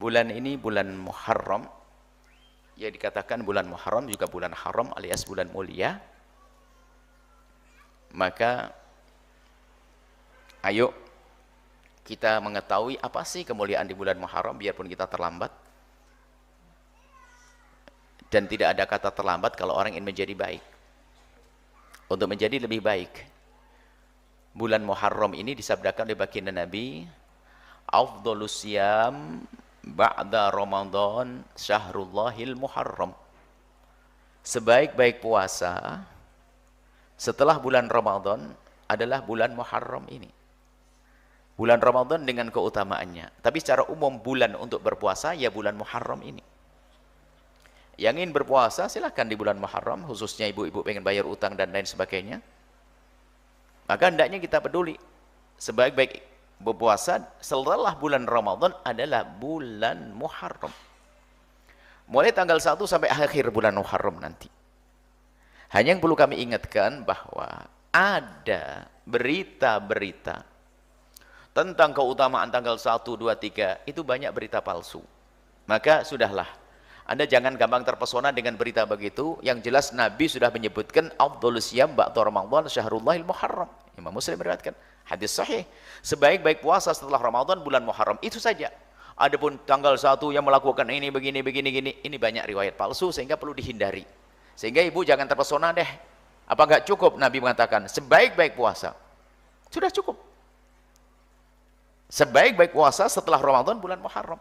Bulan ini bulan Muharram, ya dikatakan bulan Muharram juga bulan haram alias bulan mulia. Maka ayo kita mengetahui apa sih kemuliaan di bulan Muharram biarpun kita terlambat. Dan tidak ada kata terlambat kalau orang ingin menjadi baik. Untuk menjadi lebih baik, bulan Muharram ini disabdakan oleh baginda Nabi, afdhalus siyam ba'da Ramadan syahrullahil Muharram. Sebaik-baik puasa setelah bulan Ramadan adalah bulan Muharram ini. Bulan Ramadan dengan keutamaannya. Tapi secara umum bulan untuk berpuasa ya bulan Muharram ini. Yang ingin berpuasa silahkan di bulan Muharram, khususnya ibu-ibu pengen bayar utang dan lain sebagainya. Maka hendaknya kita peduli. Sebaik-baik berpuasa setelah bulan Ramadan adalah bulan Muharram. Mulai tanggal 1 sampai akhir bulan Muharram nanti. Hanya yang perlu kami ingatkan bahwa ada berita-berita tentang keutamaan tanggal 1, 2, 3, itu banyak berita palsu. Maka sudahlah. Anda jangan gampang terpesona dengan berita begitu. Yang jelas Nabi sudah menyebutkan afdhalus siyam ba'da Ramadan syahrullahil Muharram. Imam Muslim meriwayatkan hadis sahih. Sebaik-baik puasa setelah Ramadan bulan Muharram, itu saja. Adapun tanggal 1 yang melakukan ini begini gini, ini banyak riwayat palsu sehingga perlu dihindari. Sehingga ibu jangan terpesona deh. Apa enggak cukup Nabi mengatakan sebaik-baik puasa? Sudah cukup. Sebaik-baik puasa setelah Ramadan bulan Muharram.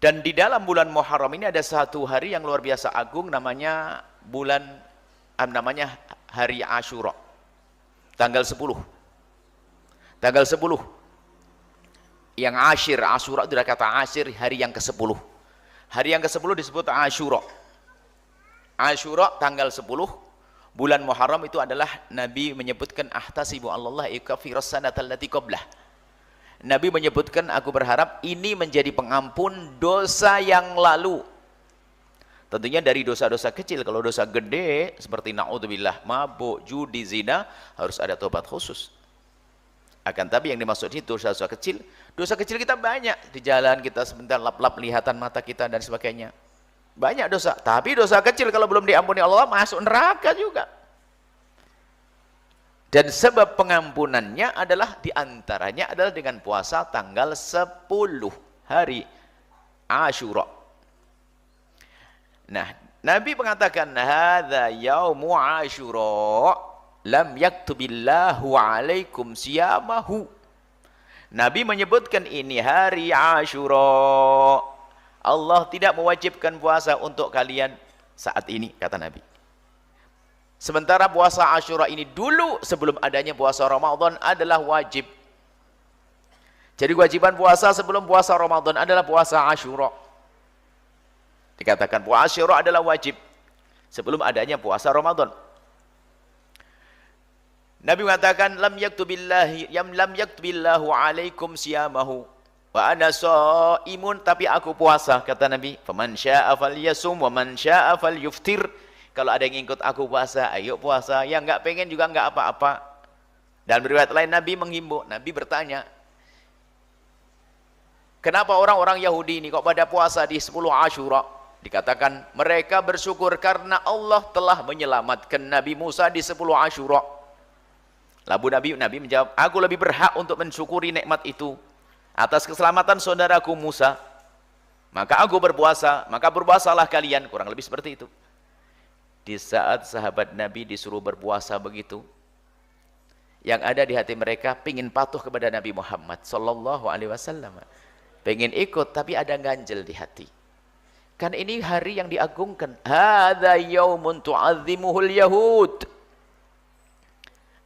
Dan di dalam bulan Muharram ini ada satu hari yang luar biasa agung, namanya hari Asyura. Tanggal 10. Tanggal 10. Yang Asyir, Asyura itu dari kata Asyir, hari yang ke-10. Hari yang ke-10 disebut Asyura. Asyura tanggal 10 bulan Muharram itu adalah Nabi menyebutkan ahtasibu Allah ikafiras sanatal lati qablah. Nabi menyebutkan, aku berharap ini menjadi pengampun dosa yang lalu. Tentunya dari dosa-dosa kecil. Kalau dosa gede seperti na'udzubillah, mabuk, judi, zina, harus ada tobat khusus. Akan tapi yang dimaksud itu dosa-dosa kecil. Dosa kecil kita banyak. Di jalan kita sebentar lap-lap lihatan mata kita dan sebagainya. Banyak dosa. Tapi dosa kecil kalau belum diampuni Allah masuk neraka juga. Dan sebab pengampunannya adalah diantaranya adalah dengan puasa tanggal 10 hari Asyura. Nah, Nabi mengatakan hadza yaumu Asyura lam yaktubillahu alaikum siyamahu. Nabi menyebutkan ini hari Asyura. Allah tidak mewajibkan puasa untuk kalian saat ini, kata Nabi. Sementara puasa Asyura ini dulu sebelum adanya puasa Ramadan adalah wajib. Jadi kewajiban puasa sebelum puasa Ramadan adalah puasa Asyura. Dikatakan puasa Asyura adalah wajib sebelum adanya puasa Ramadan. Nabi mengatakan lam yaktubillahu alaikum siyamahu wa ana shaimun, tapi aku puasa, kata Nabi. Faman syaa'a falyasum wa man syaa'a falyuftir. Kalau ada yang ikut aku puasa, ayo puasa. Yang enggak pengen juga enggak apa-apa. Dan riwayat lain Nabi menghimbau, Nabi bertanya, kenapa orang-orang Yahudi ini kok pada puasa di 10 Asyura? Dikatakan mereka bersyukur karena Allah telah menyelamatkan Nabi Musa di 10 Asyura. Lalu Nabi menjawab, aku lebih berhak untuk mensyukuri nikmat itu atas keselamatan saudaraku Musa. Maka aku berpuasa, maka berpuasalah kalian. Kurang lebih seperti itu. Di saat sahabat Nabi disuruh berpuasa begitu, yang ada di hati mereka pingin patuh kepada Nabi Muhammad sallallahu alaihi wasallam, pengen ikut tapi ada ganjel di hati. Kan ini hari yang diagungkan. Hadza yaumun tu'azzimuhul yahud.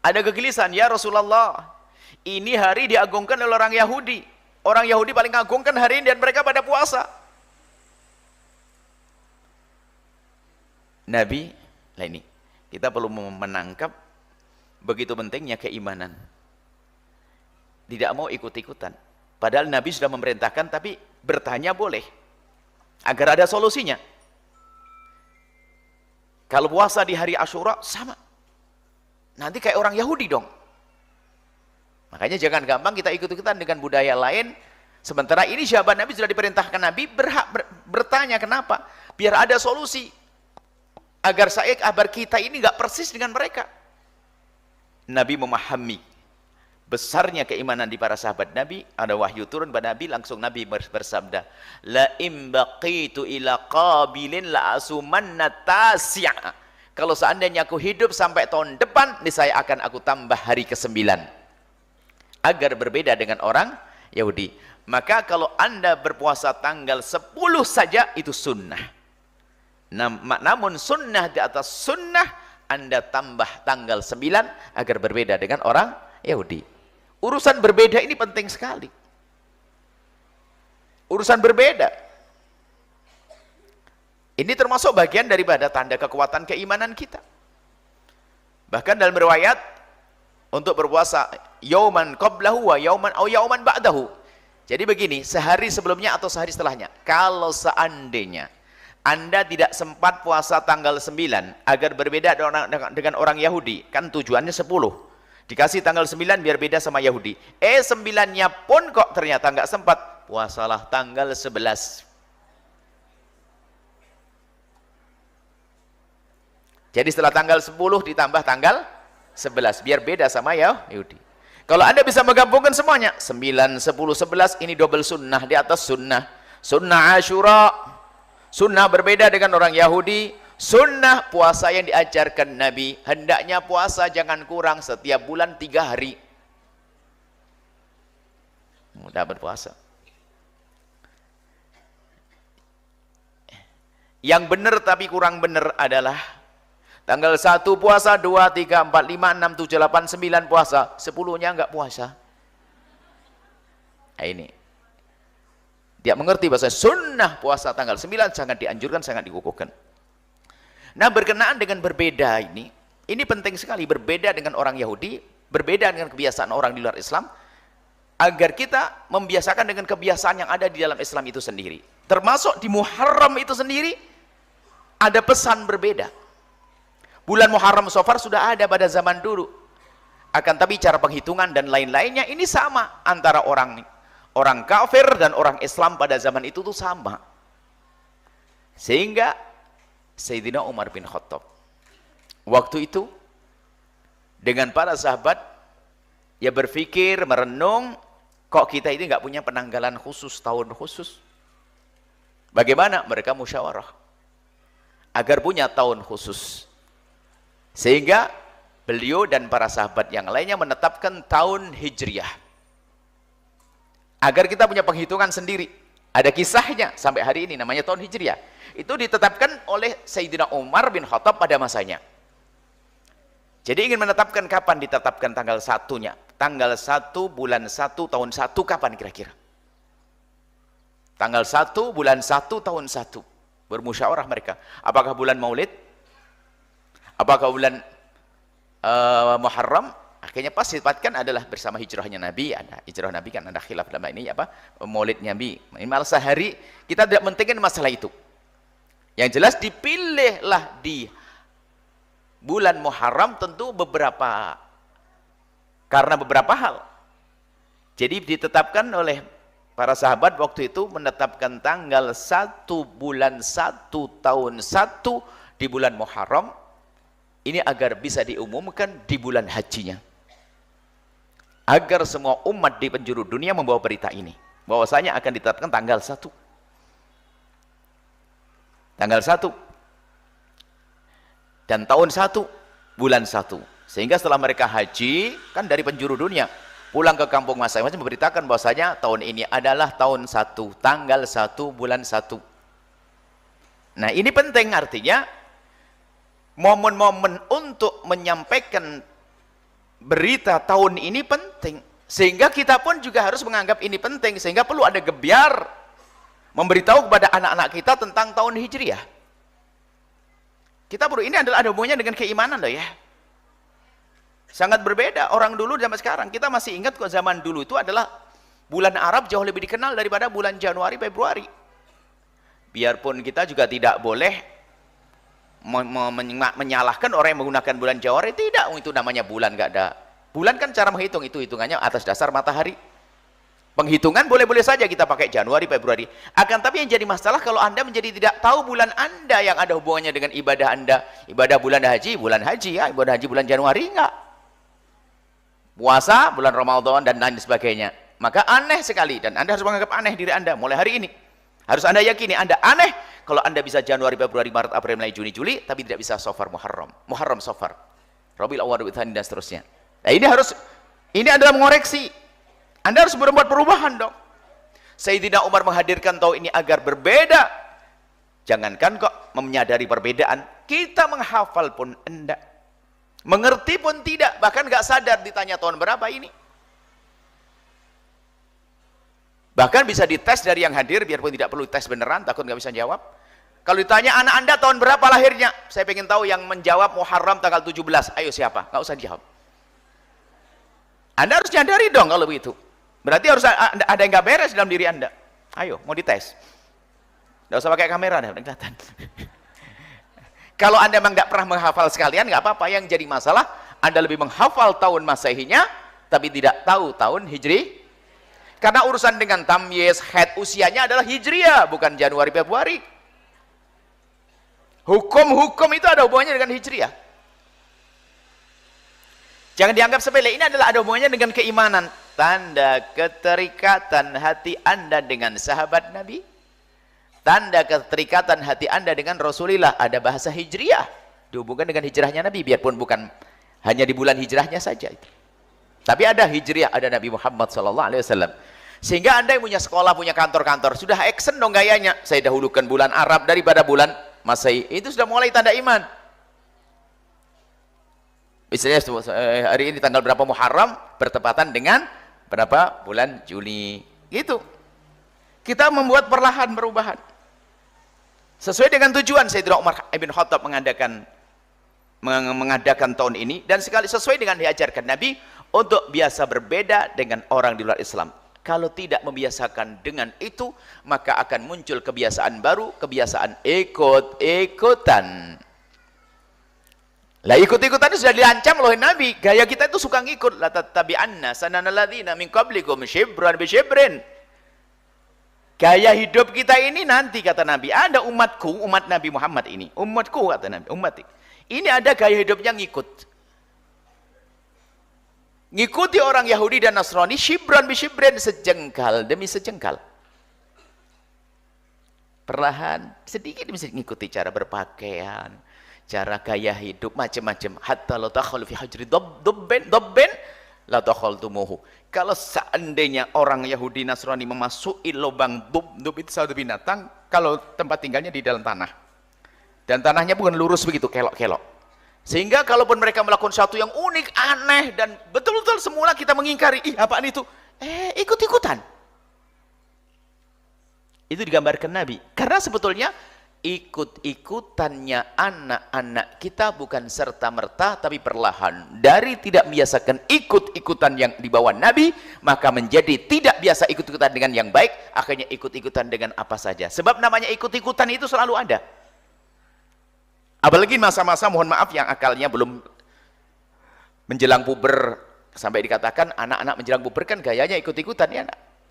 Ada kegelisahan, ya Rasulullah, ini hari diagungkan oleh orang Yahudi. Orang Yahudi paling agungkan hari ini dan mereka pada puasa. Nabi, nah ini kita perlu menangkap begitu pentingnya keimanan. Tidak mau ikut-ikutan. Padahal Nabi sudah memerintahkan, tapi bertanya boleh agar ada solusinya. Kalau puasa di hari Asyura sama, nanti kayak orang Yahudi dong. Makanya jangan gampang kita ikut-ikutan dengan budaya lain Sementara ini sahabat Nabi sudah diperintahkan Nabi berhak bertanya kenapa? Biar ada solusi. Agar kita ini nggak persis dengan mereka. Nabi memahami besarnya keimanan di para sahabat Nabi. Ada wahyu turun pada Nabi, langsung Nabi bersabda, la im baqitu ila qabilin la asumanna tasya'. Kalau seandainya aku hidup sampai tahun depan, niscaya akan aku tambah hari ke-9 agar berbeda dengan orang Yahudi. Maka kalau Anda berpuasa tanggal 10 saja itu sunnah. Namun sunnah di atas sunnah, Anda tambah tanggal 9 agar berbeda dengan orang Yahudi. Urusan berbeda ini penting sekali. Urusan berbeda. Ini termasuk bagian daripada tanda kekuatan keimanan kita. Bahkan dalam riwayat untuk berpuasa yauman qablahu wa yauman ba'dahu. Jadi begini, sehari sebelumnya atau sehari setelahnya. Kalau seandainya Anda tidak sempat puasa tanggal 9 agar berbeda dengan orang Yahudi, kan tujuannya 10. Dikasih tanggal 9 biar beda sama Yahudi. 9-nya pun kok ternyata nggak sempat, puasalah tanggal 11. Jadi setelah tanggal 10 ditambah tanggal 11 biar beda sama Yahudi. Kalau Anda bisa menggabungkan semuanya 9, 10, 11 ini double sunnah di atas sunnah. Sunnah Asyura, sunnah berbeda dengan orang Yahudi, sunnah puasa yang diajarkan Nabi. Hendaknya puasa jangan kurang setiap bulan 3 hari. Mudah berpuasa. Yang benar tapi kurang benar adalah tanggal 1 puasa, 2, 3, 4, 5, 6, 7, 8, 9 puasa, 10-nya enggak puasa. Nah ini. Dia mengerti bahasa sunnah puasa tanggal 9 sangat dianjurkan, sangat dikukuhkan. Nah berkenaan dengan berbeda ini penting sekali. Berbeda dengan orang Yahudi, berbeda dengan kebiasaan orang di luar Islam, agar kita membiasakan dengan kebiasaan yang ada di dalam Islam itu sendiri. Termasuk di Muharram itu sendiri, ada pesan berbeda. Bulan Muharram so far sudah ada pada zaman dulu. Akan tapi cara penghitungan dan lain-lainnya ini sama antara orang kafir dan orang Islam pada zaman itu tuh sama. Sehingga Sayyidina Umar bin Khattab waktu itu dengan para sahabat ya berpikir, merenung, kok kita ini nggak punya penanggalan khusus, tahun khusus. Bagaimana? Mereka musyawarah agar punya tahun khusus. Sehingga beliau dan para sahabat yang lainnya menetapkan tahun Hijriah. Agar kita punya penghitungan sendiri. Ada kisahnya sampai hari ini namanya tahun Hijriah. Itu ditetapkan oleh Sayyidina Umar bin Khattab pada masanya. Jadi ingin menetapkan kapan ditetapkan tanggal 1-nya. Tanggal 1 bulan 1 tahun 1 kapan kira-kira? Tanggal 1 bulan 1 tahun 1. Bermusyawarah mereka. Apakah bulan Maulid? Apakah bulan Muharram? Akhirnya pas ditetapkan adalah bersama hijrahnya Nabi. Ada hijrah Nabi kan ada khilaf dalam ini apa? Maulid Nabi. Malah sehari kita tidak mentingin masalah itu. Yang jelas dipilihlah di bulan Muharram tentu karena beberapa hal. Jadi ditetapkan oleh para sahabat waktu itu menetapkan tanggal 1 bulan 1 tahun 1 di bulan Muharram. Ini agar bisa diumumkan di bulan hajinya. Agar semua umat di penjuru dunia membawa berita ini. Bahwasanya akan ditetapkan tanggal 1. Tanggal 1. Dan tahun 1, bulan 1. Sehingga setelah mereka haji, kan dari penjuru dunia, pulang ke kampung masing-masing memberitakan bahwasanya tahun ini adalah tahun 1, tanggal 1, bulan 1. Nah ini penting artinya, momen-momen untuk menyampaikan berita tahun ini penting. Sehingga kita pun juga harus menganggap ini penting. Sehingga perlu ada gebyar memberitahu kepada anak-anak kita tentang tahun Hijriah. Kita perlu, ini adalah ada hubungannya dengan keimanan loh ya. Sangat berbeda orang dulu sampai sekarang. Kita masih ingat kok zaman dulu itu adalah bulan Arab jauh lebih dikenal daripada bulan Januari, Februari. Biarpun kita juga tidak boleh menyalahkan orang yang menggunakan bulan Januari, tidak, itu namanya bulan, nggak ada bulan kan cara menghitung itu hitungannya atas dasar matahari. Penghitungan boleh-boleh saja kita pakai Januari, Februari. Akan tapi yang jadi masalah kalau Anda menjadi tidak tahu bulan Anda yang ada hubungannya dengan ibadah Anda. Ibadah bulan haji ya, ibadah haji bulan Januari enggak. Puasa bulan Ramadan dan lain sebagainya. Maka aneh sekali dan Anda harus menganggap aneh diri Anda mulai hari ini. Harus Anda yakini Anda aneh kalau Anda bisa Januari, Februari, Maret, April, Mei, Juni, Juli tapi tidak bisa Safar, Muharram. Muharram, Safar. Rabiul Awwal, Rabiul Tsani dan seterusnya. Nah, ini adalah mengoreksi. Anda harus berbuat perubahan dong. Sayyidina Umar menghadirkan tahun ini agar berbeda. Jangankan kok menyadari perbedaan, kita menghafal pun enggak. Mengerti pun tidak, bahkan nggak sadar ditanya tahun berapa ini. Bahkan bisa dites dari yang hadir, biarpun tidak perlu tes beneran, takut nggak bisa jawab. Kalau ditanya anak Anda tahun berapa lahirnya, saya pengen tahu yang menjawab Muharram tanggal 17. Ayo siapa? Nggak usah dijawab. Anda harus nyadari dong kalau begitu. Berarti harus ada yang nggak beres dalam diri Anda. Ayo, mau dites. Nggak usah pakai kamera, dah kelihatan. Kalau Anda memang nggak pernah menghafal sekalian, nggak apa-apa. Yang jadi masalah, Anda lebih menghafal tahun Masehinya, tapi tidak tahu tahun Hijri. Karena urusan dengan tamyiz, haid, usianya adalah Hijriah, bukan Januari, Februari. Hukum-hukum itu ada hubungannya dengan Hijriah. Jangan dianggap sepele, ini adalah ada hubungannya dengan keimanan. Tanda keterikatan hati Anda dengan sahabat Nabi. Tanda keterikatan hati Anda dengan Rasulullah. Ada bahasa hijriah. Dihubungkan dengan hijrahnya Nabi. Biarpun bukan hanya di bulan hijrahnya saja. Tapi ada hijriah, ada Nabi Muhammad SAW. Sehingga Anda yang punya sekolah, punya kantor-kantor. Sudah action dong gayanya. Saya dahulukan bulan Arab daripada bulan Masehi. Itu sudah mulai tanda iman. Misalnya hari ini tanggal berapa Muharram bertepatan dengan berapa bulan Juli gitu. Kita membuat perlahan perubahan sesuai dengan tujuan Sayyidina Umar ibn Khattab mengadakan tahun ini, dan sekali sesuai dengan diajarkan Nabi untuk biasa berbeda dengan orang di luar Islam. Kalau tidak membiasakan dengan itu, maka akan muncul kebiasaan baru, kebiasaan ikut-ikutan. Lah ikut-ikutan itu sudah diancam oleh Nabi. Gaya kita itu suka ngikut. La tattabi'anna sananal ladzina min qablikum shibran bi shibrin. Gaya hidup kita ini nanti kata Nabi, ada umatku, umat Nabi Muhammad ini. Umatku kata Nabi, umat. Ini ada gaya hidupnya ngikut. Ngikuti orang Yahudi dan Nasrani shibran bi shibrin, sejengkal demi sejengkal. Perlahan, sedikit demi sedikit ngikuti cara berpakaian, cara gaya hidup, macam-macam. Hatta la takhul fi hajri dabben la takhaltumuhu. Kalau seandainya orang Yahudi Nasrani memasuki lubang dub itu satu binatang, kalau tempat tinggalnya di dalam tanah. Dan tanahnya bukan lurus begitu, kelok-kelok. Sehingga kalaupun mereka melakukan sesuatu yang unik, aneh, dan betul-betul semula kita mengingkari, ih apaan itu? Ikut-ikutan. Itu digambarkan Nabi. Karena sebetulnya ikut-ikutannya anak-anak kita bukan serta-merta tapi perlahan. Dari tidak membiasakan ikut-ikutan yang dibawa Nabi, maka menjadi tidak biasa ikut-ikutan dengan yang baik, akhirnya ikut-ikutan dengan apa saja. Sebab namanya ikut-ikutan itu selalu ada. Apalagi masa-masa mohon maaf yang akalnya belum menjelang puber, sampai dikatakan anak-anak menjelang puber kan gayanya ikut-ikutan ya,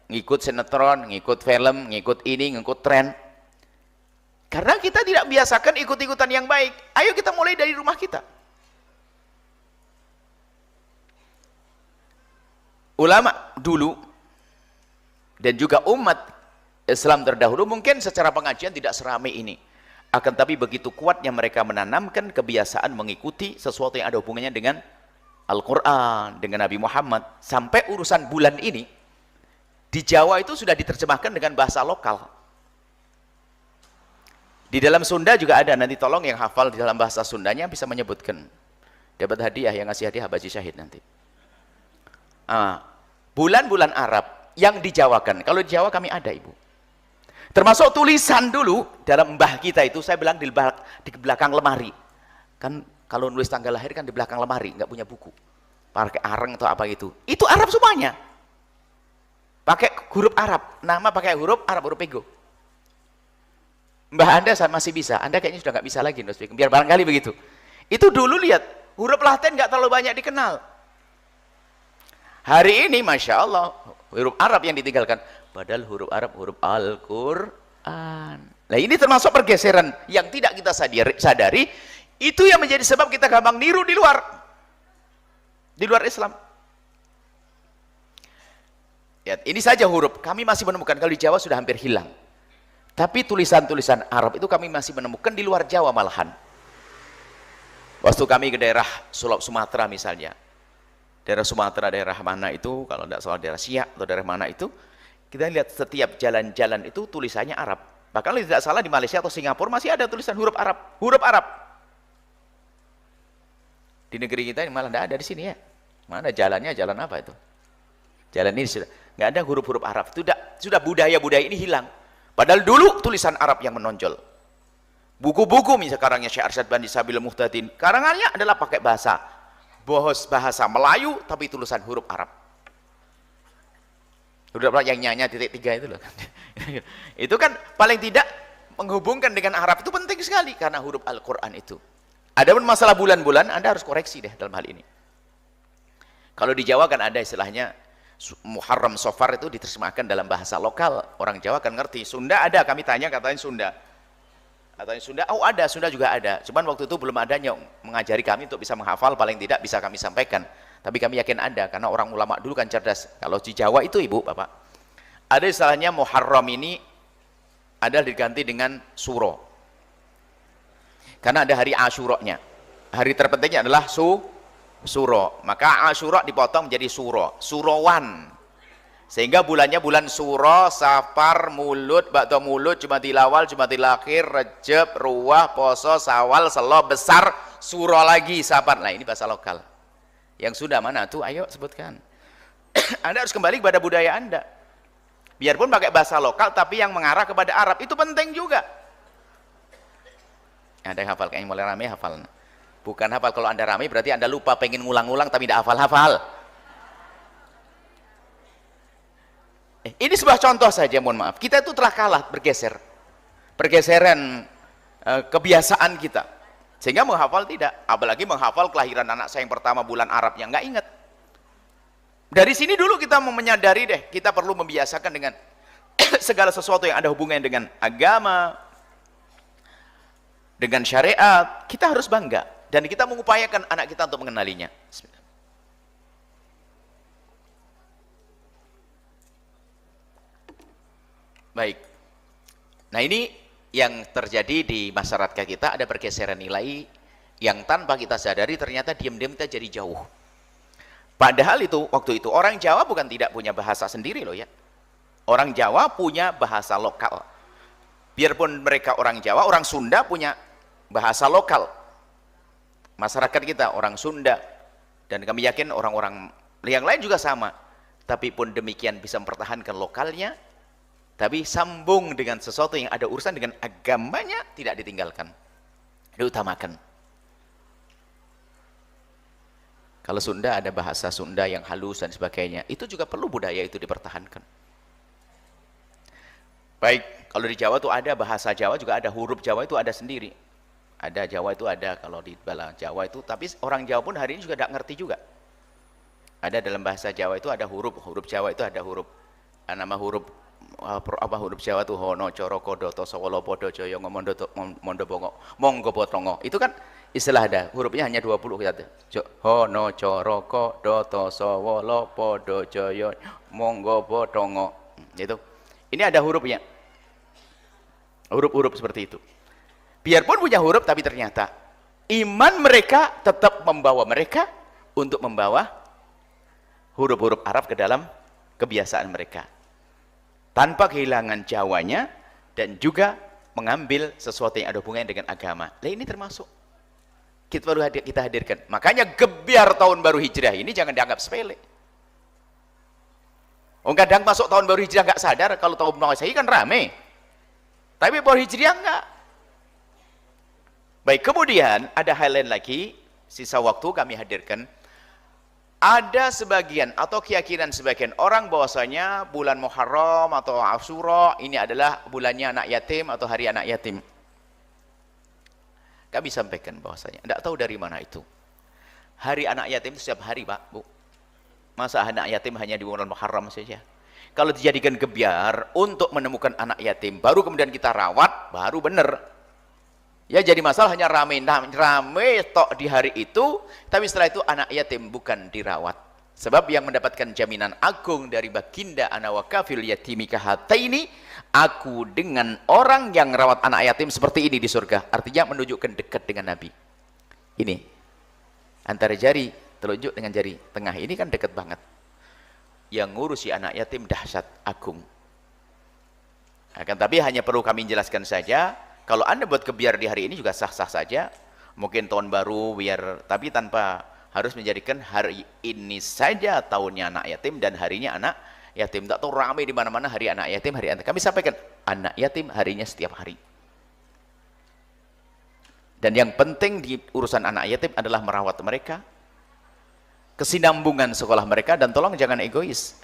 ngikut sinetron, ngikut film, ngikut ini, ngikut tren. Karena kita tidak biasakan ikut-ikutan yang baik. Ayo kita mulai dari rumah kita. Ulama dulu dan juga umat Islam terdahulu mungkin secara pengajian tidak seramai ini. Akan tapi begitu kuatnya mereka menanamkan kebiasaan mengikuti sesuatu yang ada hubungannya dengan Al-Quran, dengan Nabi Muhammad. Sampai urusan bulan ini, di Jawa itu sudah diterjemahkan dengan bahasa lokal. Di dalam Sunda juga ada, nanti tolong yang hafal di dalam bahasa Sundanya bisa menyebutkan. Dapat hadiah, yang ngasih hadiah Habaji Syahid nanti. Bulan-bulan Arab yang dijawakan. Kalau di Jawa kami ada, Ibu. Termasuk tulisan dulu dalam mbah kita itu, saya bilang di belakang lemari. Kan kalau nulis tanggal lahir kan di belakang lemari, nggak punya buku. Pakai areng atau apa gitu. Itu Arab semuanya. Pakai huruf Arab, nama pakai huruf Arab, huruf ego. Mbah Anda masih bisa, Anda kayaknya sudah nggak bisa lagi nulis, biar barangkali begitu. Itu dulu lihat, huruf Latin nggak terlalu banyak dikenal. Hari ini Masya Allah, Huruf Arab yang ditinggalkan. Padahal huruf Arab huruf Al-Quran. Nah ini termasuk pergeseran yang tidak kita sadari. Itu yang menjadi sebab kita gampang niru di luar Islam. Ya, ini saja huruf. Kami masih menemukan, kalau di Jawa sudah hampir hilang. Tapi tulisan-tulisan Arab itu kami masih menemukan di luar Jawa malahan. Waktu kami ke daerah Sumatera misalnya. Daerah Sumatera, daerah mana itu, kalau tidak salah daerah Siak atau daerah mana itu, kita lihat setiap jalan-jalan itu tulisannya Arab. Bahkan kalau tidak salah di Malaysia atau Singapura masih ada tulisan huruf Arab. Huruf Arab. Di negeri kita malah tidak ada di sini ya. Mana jalannya, jalan apa itu? Jalan ini sudah nggak ada huruf-huruf Arab. Sudah budaya-budaya ini hilang. Padahal dulu tulisan Arab yang menonjol. Buku-buku misalnya karangnya Syekh Arsyad Bandi Sabil Muhtadin, karangannya adalah pakai bahasa Melayu tapi tulisan huruf Arab. Huruf Arab yang nyanya titik 3 itu loh. Itu kan paling tidak menghubungkan dengan Arab itu penting sekali karena huruf Al-Quran itu. Adapun masalah bulan-bulan Anda harus koreksi deh dalam hal ini. Kalau di Jawa kan ada istilahnya Muharram Sofar itu diterjemahkan dalam bahasa lokal, orang Jawa kan ngerti. Sunda ada, kami tanya katanya Sunda. Katanya Sunda, oh ada, Sunda juga ada. Cuman waktu itu belum ada yang mengajari kami untuk bisa menghafal, paling tidak bisa kami sampaikan. Tapi kami yakin ada, karena orang ulama dulu kan cerdas. Kalau di Jawa itu ibu, bapak, ada istilahnya Muharram ini adalah diganti dengan Suro. Karena ada hari Asyuranya. Hari terpentingnya adalah Suro. Maka Asyura dipotong menjadi Suro, Surowan. Sehingga bulannya bulan Suro, Safar, Mulut, Ba'da Mulut, Jumadil Awal, Jumadil Akhir, Rejab, Ruwah, Poso, Sawal, Selo, Besar, Suro lagi, Safar. Nah ini bahasa lokal. Yang sudah mana tuh? Ayo sebutkan. Anda harus kembali kepada budaya Anda. Biarpun pakai bahasa lokal, tapi yang mengarah kepada Arab. Itu penting juga. Ada yang hafal, kayaknya mulai rame hafal. Bukan hafal, kalau Anda rame berarti Anda lupa, pengen ngulang-ngulang tapi tidak hafal-hafal. Ini sebuah contoh saja, mohon maaf. Kita itu telah kalah, bergeser. Pergeseran kebiasaan kita. Sehingga menghafal tidak. Apalagi menghafal kelahiran anak saya yang pertama bulan Arab yang nggak ingat. Dari sini dulu kita menyadari deh, kita perlu membiasakan dengan segala sesuatu yang ada hubungannya dengan agama, dengan syariat. Kita harus bangga. Dan kita mengupayakan anak kita untuk mengenalinya. Bismillah. Baik. Nah ini yang terjadi di masyarakat kita, ada pergeseran nilai yang tanpa kita sadari ternyata diam-diam kita jadi jauh. Padahal itu waktu itu orang Jawa bukan tidak punya bahasa sendiri loh ya. Orang Jawa punya bahasa lokal. Biarpun mereka orang Jawa, orang Sunda punya bahasa lokal. Masyarakat kita orang Sunda, dan kami yakin orang-orang yang lain juga sama. Tapi pun demikian bisa mempertahankan lokalnya, tapi sambung dengan sesuatu yang ada urusan dengan agamanya tidak ditinggalkan, diutamakan. Kalau Sunda ada bahasa Sunda yang halus dan sebagainya, itu juga perlu budaya itu dipertahankan. Baik, kalau di Jawa itu ada bahasa Jawa, juga ada huruf Jawa itu ada sendiri. Ada Jawa itu ada, kalau di bala Jawa itu, tapi orang Jawa pun hari ini juga tidak ngerti juga. Ada dalam bahasa Jawa itu ada huruf Jawa itu ada huruf, nama huruf apa huruf Jawa itu hono, coro, kodo, toso, wolo, podo, joyo, mondo, bongo, monggo, botongo. Itu kan istilah ada, hurufnya hanya 20 kita. Hono, coro, kodo, toso, wolo, podo, joyo, monggo, botongo. Itu. Ini ada hurufnya. Huruf-huruf seperti itu. Biarpun punya huruf, tapi ternyata iman mereka tetap membawa mereka untuk membawa huruf-huruf Arab ke dalam kebiasaan mereka. Tanpa kehilangan Jawanya dan juga mengambil sesuatu yang ada hubungannya dengan agama. Nah ini termasuk. Kita hadirkan. Makanya gebiar tahun baru hijrah ini jangan dianggap sepele. Kadang masuk tahun baru hijrah nggak sadar, kalau tahun Masehi kan rame. Tapi baru hijriah enggak. Baik, kemudian ada hal lain lagi, sisa waktu kami hadirkan. Ada sebagian atau keyakinan sebagian orang bahwasanya bulan Muharram atau Asyura ini adalah bulannya anak yatim atau hari anak yatim. Kami sampaikan bahwasanya, tidak tahu dari mana itu. Hari anak yatim itu setiap hari, Pak, Bu. Masa anak yatim hanya di bulan Muharram saja? Kalau dijadikan gebyar untuk menemukan anak yatim, baru kemudian kita rawat, baru benar. Ya jadi masalah hanya rame tok di hari itu, tapi setelah itu anak yatim bukan dirawat. Sebab yang mendapatkan jaminan agung dari baginda ana wa kafil yatimi kahataini, aku dengan orang yang rawat anak yatim seperti ini di surga. Artinya menunjukkan dekat dengan Nabi. Ini antara jari telunjuk dengan jari tengah ini kan dekat banget. Yang ngurusi anak yatim dahsyat agung. Akan tapi hanya perlu kami jelaskan saja, kalau Anda buat kebiar di hari ini juga sah-sah saja. Mungkin tahun baru biar, tapi tanpa harus menjadikan hari ini saja tahunnya anak yatim dan harinya anak yatim. Tak tahu ramai di mana-mana hari anak yatim, hari anak. Kami sampaikan anak yatim harinya setiap hari. Dan yang penting di urusan anak yatim adalah merawat mereka, kesinambungan sekolah mereka, dan tolong jangan egois.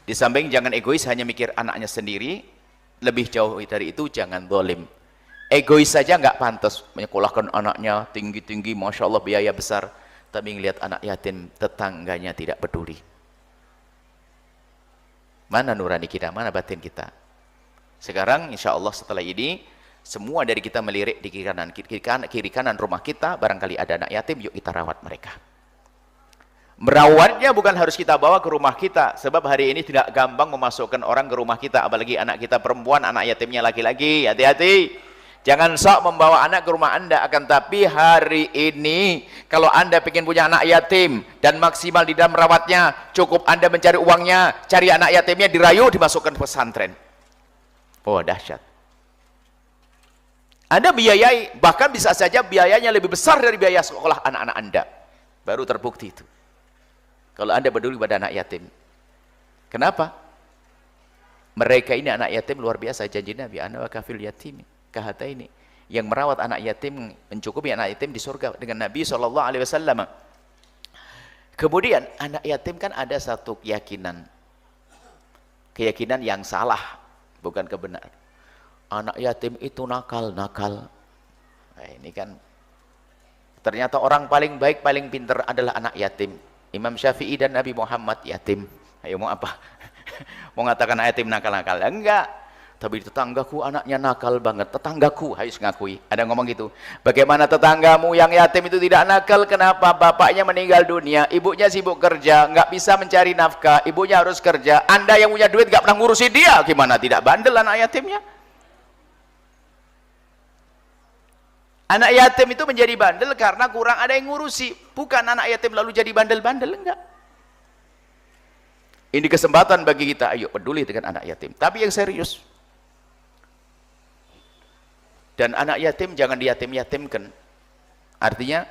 Di samping jangan egois hanya mikir anaknya sendiri, lebih jauh dari itu jangan zalim. Egois saja nggak pantas menyekolahkan anaknya tinggi-tinggi, masya Allah biaya besar, tapi ngelihat anak yatim tetangganya tidak peduli. Mana nurani kita, mana batin kita? Sekarang insya Allah setelah ini semua dari kita melirik di kiri kanan rumah kita, barangkali ada anak yatim, yuk kita rawat mereka. Merawatnya bukan harus kita bawa ke rumah kita, sebab hari ini tidak gampang memasukkan orang ke rumah kita, apalagi anak kita perempuan, anak yatimnya laki-laki. Hati-hati, jangan sok membawa anak ke rumah Anda. Akan tapi hari ini kalau Anda ingin punya anak yatim dan maksimal di dalam merawatnya, cukup Anda mencari uangnya, cari anak yatimnya, dirayu, dimasukkan ke pesantren. Oh dahsyat. Anda biayai, bahkan bisa saja biayanya lebih besar dari biaya sekolah anak-anak Anda. Baru terbukti itu. Kalau Anda peduli pada anak yatim. Kenapa? Mereka ini anak yatim luar biasa, janji Nabi, ana wa kafil yatim kahataini. Yang merawat anak yatim, mencukupi anak yatim di surga dengan Nabi SAW. Kemudian anak yatim kan ada satu keyakinan. Keyakinan yang salah, bukan kebenaran. Anak yatim itu nakal. Nah, ini kan ternyata orang paling baik, paling pintar adalah anak yatim. Imam Syafi'i dan Nabi Muhammad yatim. Ayo mau apa? Mau ngatakan anak yatim nakal-nakal? Enggak. Tapi tetanggaku anaknya nakal banget. Tetanggaku harus ngakui. Ada ngomong gitu. Bagaimana tetanggamu yang yatim itu tidak nakal? Kenapa? Bapaknya meninggal dunia, ibunya sibuk kerja, nggak bisa mencari nafkah, ibunya harus kerja. Anda yang punya duit nggak pernah ngurusi dia, gimana tidak bandel anak yatimnya? Anak yatim itu menjadi bandel karena kurang ada yang ngurusi. Bukan anak yatim lalu jadi bandel-bandel, enggak. Ini kesempatan bagi kita, ayo peduli dengan anak yatim. Tapi yang serius. Dan anak yatim jangan diyatim-yatimkan. Artinya,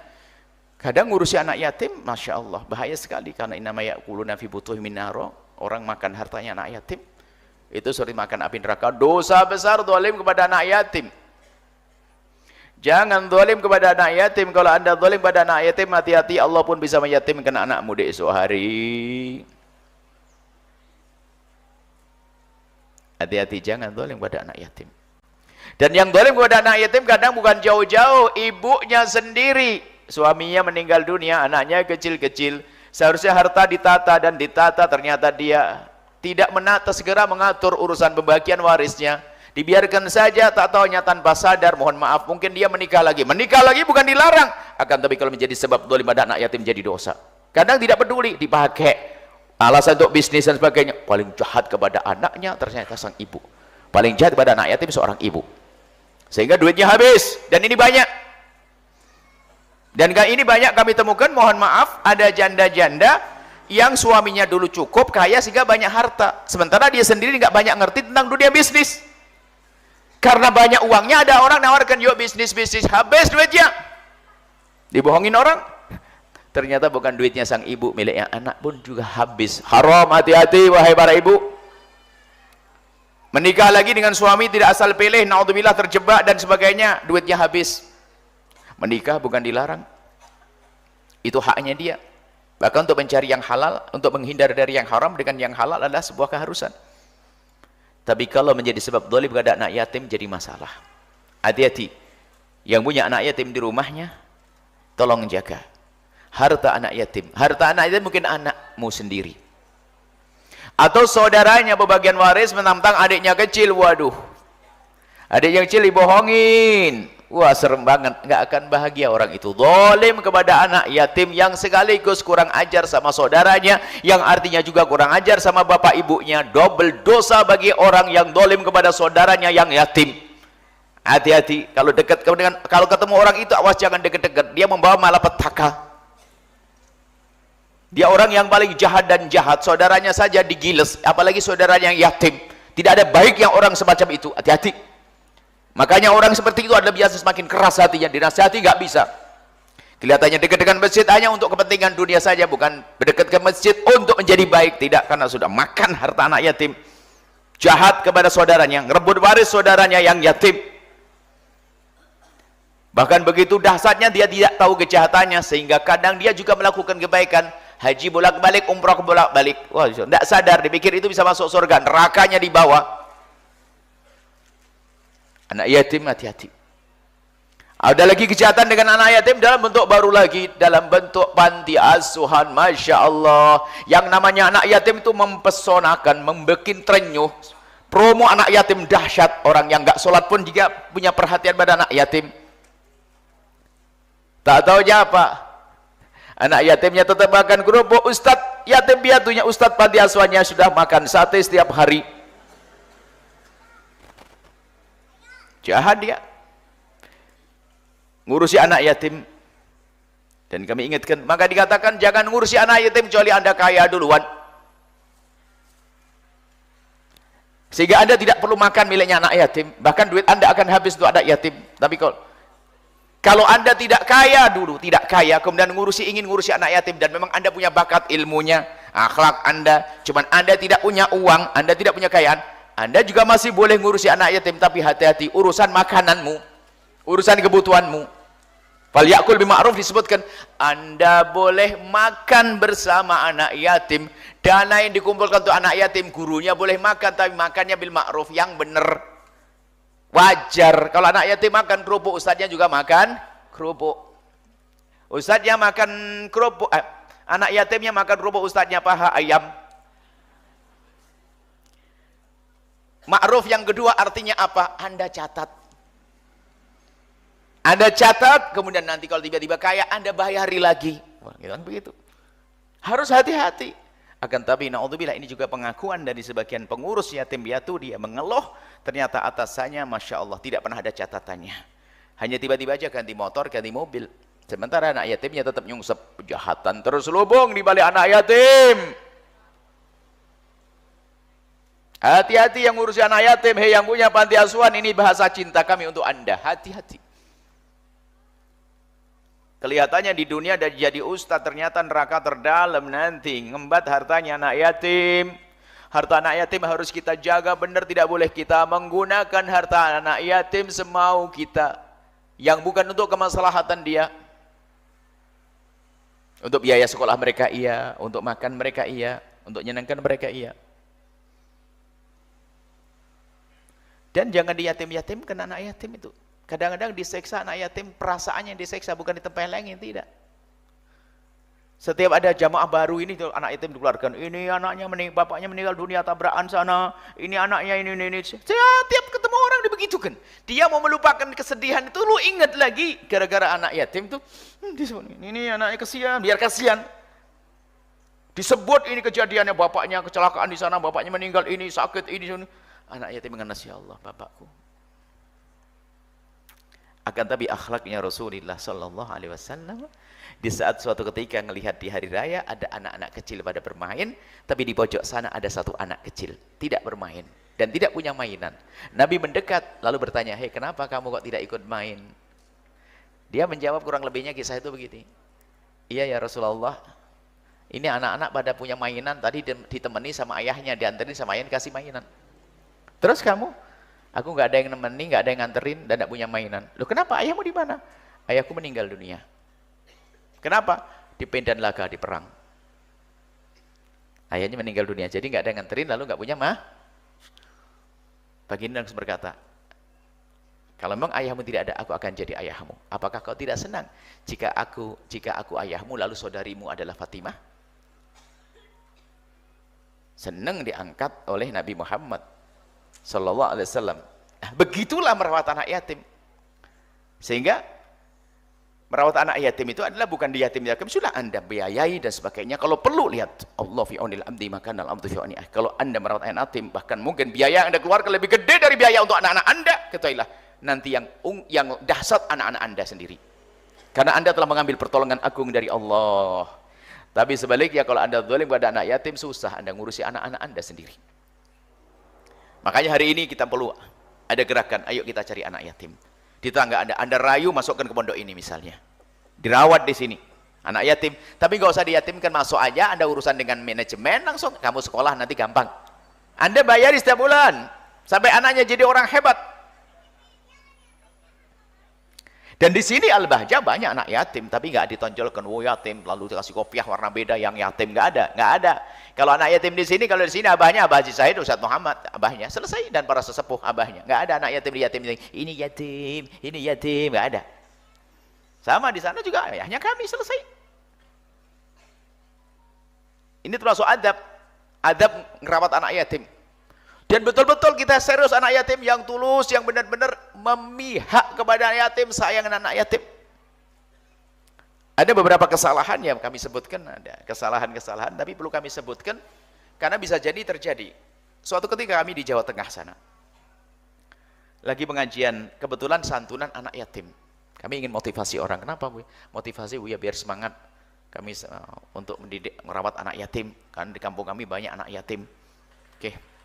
kadang ngurusi anak yatim, Masya Allah, bahaya sekali. Karena innama ya'kuluna fi butuhim naro. Orang makan hartanya anak yatim. Itu seperti makan api neraka. Dosa besar zalim kepada anak yatim. Jangan zalim kepada anak yatim. Kalau Anda zalim pada anak yatim, hati-hati, Allah pun bisa menyatimkan anakmu di esok hari. Hati-hati, jangan zalim kepada anak yatim. Dan yang zalim kepada anak yatim kadang bukan jauh-jauh, ibunya sendiri. Suaminya meninggal dunia, anaknya kecil-kecil. Seharusnya harta ditata dan ditata, ternyata dia tidak menata, segera mengatur urusan pembagian warisnya. Dibiarkan saja, tak taunya tanpa sadar, mohon maaf, mungkin dia menikah lagi bukan dilarang, akan tapi kalau menjadi sebab zalim pada anak yatim jadi dosa. Kadang tidak peduli, dipakai alasan untuk bisnis dan sebagainya. Paling jahat kepada anaknya ternyata sang ibu, paling jahat kepada anak yatim seorang ibu, sehingga duitnya habis. Dan ini banyak, kami temukan, mohon maaf, ada janda-janda yang suaminya dulu cukup kaya sehingga banyak harta, sementara dia sendiri nggak banyak ngerti tentang dunia bisnis. Karena banyak uangnya, ada orang nawarkan, yuk bisnis, habis duitnya, dibohongin orang, ternyata bukan duitnya sang ibu, miliknya anak pun juga habis. Haram, hati-hati wahai para ibu. Menikah lagi dengan suami tidak asal pilih, naudzubillah, terjebak dan sebagainya, duitnya habis. Menikah bukan dilarang, itu haknya dia. Bahkan untuk mencari yang halal, untuk menghindar dari yang haram dengan yang halal adalah sebuah keharusan. Tapi kalau menjadi sebab zalim kepada anak yatim jadi masalah. Hati-hati. Yang punya anak yatim di rumahnya, tolong jaga harta anak yatim. Harta anak yatim mungkin anakmu sendiri. Atau saudaranya pembagian waris menantang adiknya kecil, waduh. Adiknya kecil dibohongin. Wah, serem banget, nggak akan bahagia orang itu. Zalim kepada anak yatim yang sekaligus kurang ajar sama saudaranya, yang artinya juga kurang ajar sama bapak ibunya. Double dosa bagi orang yang zalim kepada saudaranya yang yatim. Hati-hati kalau dekat dengan, kalau ketemu orang itu awas jangan dekat-dekat. Dia membawa malapetaka. Dia orang yang paling jahat dan jahat. Saudaranya saja digiles, apalagi saudaranya yang yatim. Tidak ada baik yang orang semacam itu. Hati-hati. Makanya orang seperti itu adalah biasa semakin keras hatinya, dinasihati nggak bisa. Kelihatannya dekat dengan masjid hanya untuk kepentingan dunia saja, bukan berdekat ke masjid untuk menjadi baik, tidak, karena sudah makan harta anak yatim. Jahat kepada saudaranya, ngerebut waris saudaranya yang yatim. Bahkan begitu dahsyatnya dia tidak tahu kejahatannya, sehingga kadang dia juga melakukan kebaikan. Haji bolak-balik, umrah bolak-balik. Wah, tidak sadar, dipikir itu bisa masuk surga, nerakanya di bawah. Anak yatim, hati-hati. Ada lagi kejahatan dengan anak yatim dalam bentuk baru lagi, dalam bentuk panti asuhan. Masya Allah, yang namanya anak yatim itu mempesonakan, membuat terenyuh. Promo anak yatim dahsyat. Orang yang nggak sholat pun juga punya perhatian pada anak yatim. Tak tahu apa, anak yatimnya tetap makan kerupuk. Ustadz yatim piatunya, ustadz panti asuhannya sudah makan sate setiap hari. Jahat dia ngurusi anak yatim. Dan kami ingatkan, maka dikatakan jangan ngurusi anak yatim kecuali anda kaya duluan, sehingga anda tidak perlu makan miliknya anak yatim, bahkan duit anda akan habis untuk anak yatim. Tapi kalau anda tidak kaya dulu, tidak kaya, kemudian ingin ngurusi anak yatim, dan memang anda punya bakat, ilmunya, akhlak anda, cuman anda tidak punya uang, anda tidak punya kekayaan, anda juga masih boleh ngurusi anak yatim. Tapi hati-hati, urusan makananmu, urusan kebutuhanmu. Fal yakul bima'ruf disebutkan, anda boleh makan bersama anak yatim. Dana yang dikumpulkan untuk anak yatim, gurunya boleh makan, tapi makannya bil ma'ruf, yang benar, wajar. Kalau anak yatim makan kerupuk, ustadznya juga makan kerupuk. Ustadznya makan kerupuk, anak yatimnya makan kerupuk, ustadznya paha ayam. Ma'ruf yang kedua artinya apa? Anda catat. Anda catat, kemudian nanti kalau tiba-tiba kaya, Anda bayari lagi. Kan begitu. Harus hati-hati. Akan tapi, na'udzubillah, ini juga pengakuan dari sebagian pengurus yatim piatu. Dia mengeluh, ternyata atasannya, Masya Allah, tidak pernah ada catatannya. Hanya tiba-tiba aja ganti motor, ganti mobil. Sementara anak yatimnya tetap nyungsep. Kejahatan terus lubung di balik anak yatim. Hati-hati yang ngurusi anak yatim. Hei yang punya panti asuhan, ini bahasa cinta kami untuk anda. Hati-hati. Kelihatannya di dunia dan jadi ustaz, ternyata neraka terdalam nanti. Ngembat hartanya anak yatim. Harta anak yatim harus kita jaga benar. Tidak boleh kita menggunakan harta anak yatim semau kita, yang bukan untuk kemaslahatan dia. Untuk biaya sekolah mereka iya, untuk makan mereka iya, untuk menyenangkan mereka iya. Dan jangan diyatim-yatimkan anak yatim itu. Kadang-kadang diseksa anak yatim, perasaannya diseksa, bukan ditempelengin, tidak. Setiap ada jamaah baru ini, anak yatim dikeluarkan. Ini anaknya bapaknya meninggal dunia tabrakan sana. Ini anaknya ini. Setiap ketemu orang dibegitukan. Dia mau melupakan kesedihan itu, lu ingat lagi gara-gara anak yatim tuh. Ini anaknya kasihan, biar kasihan. Disebut ini kejadiannya, bapaknya kecelakaan di sana, bapaknya meninggal, ini sakit, ini. Anak yatim mengenal, ya Allah, bapakku. Akan tapi akhlaknya Rasulullah Sallallahu Alaihi Wasallam, di saat suatu ketika melihat di hari raya ada anak-anak kecil pada bermain, tapi di pojok sana ada satu anak kecil tidak bermain dan tidak punya mainan. Nabi mendekat lalu bertanya, hei, kenapa kamu kok tidak ikut main? Dia menjawab kurang lebihnya kisah itu begini, iya ya Rasulullah, ini anak-anak pada punya mainan, tadi ditemani sama ayahnya, dianterin sama ayahnya, kasih mainan. Terus kamu? Aku nggak ada yang nemeni, nggak ada yang nganterin, dan nggak punya mainan. Loh, kenapa? Ayahmu di mana? Ayahku meninggal dunia. Kenapa? Di medan laga, di perang. Ayahnya meninggal dunia, jadi nggak ada yang nganterin, lalu nggak punya Baginda langsung berkata, kalau memang ayahmu tidak ada, aku akan jadi ayahmu. Apakah kau tidak senang jika aku ayahmu, lalu saudarimu adalah Fatimah? senang diangkat oleh Nabi Muhammad sallallahu alaihi wasallam. Nah, begitulah merawat anak yatim. Sehingga merawat anak yatim itu adalah bukan di yatim sudah Anda biayai dan sebagainya. Kalau perlu lihat Allah fi aunil abdi maka al abdu fi auni. Kalau Anda merawat anak yatim, bahkan mungkin biaya yang Anda keluarkan lebih gede dari biaya untuk anak-anak Anda, ketahuilah nanti yang dahsyat anak-anak Anda sendiri. Karena Anda telah mengambil pertolongan agung dari Allah. Tapi sebaliknya kalau Anda zalim pada anak yatim, susah Anda ngurusi anak-anak Anda sendiri. Makanya hari ini kita perlu ada gerakan, ayo kita cari anak yatim. Di tetangga Anda rayu masukkan ke pondok ini misalnya. Dirawat di sini. Anak yatim. Tapi nggak usah diyatimkan, masuk aja, Anda urusan dengan manajemen langsung. Kamu sekolah nanti gampang. Anda bayar setiap bulan. Sampai anaknya jadi orang hebat. Dan di sini Al-Bahjah banyak anak yatim, tapi nggak ditonjolkan, oh yatim, lalu dikasih kopiah warna beda yang yatim, nggak ada. Kalau anak yatim di sini, kalau di sini abahnya Abah Haji Said Ustadz Muhammad, abahnya selesai, dan para sesepuh abahnya, nggak ada anak yatim di yatim ini yatim, nggak ada. Sama di sana juga ayahnya kami, selesai. Ini termasuk adab ngerawat anak yatim. Dan betul-betul kita serius anak yatim yang tulus, yang benar-benar memihak kepada anak yatim, sayang anak yatim. Ada beberapa kesalahan yang kami sebutkan, ada kesalahan-kesalahan, tapi perlu kami sebutkan karena bisa jadi terjadi. Suatu ketika kami di Jawa Tengah sana, lagi pengajian, kebetulan santunan anak yatim. Kami ingin motivasi orang. Kenapa, Bu? Motivasi, Bu, ya biar semangat kami untuk mendidik, merawat anak yatim. Karena di kampung kami banyak anak yatim. Oke.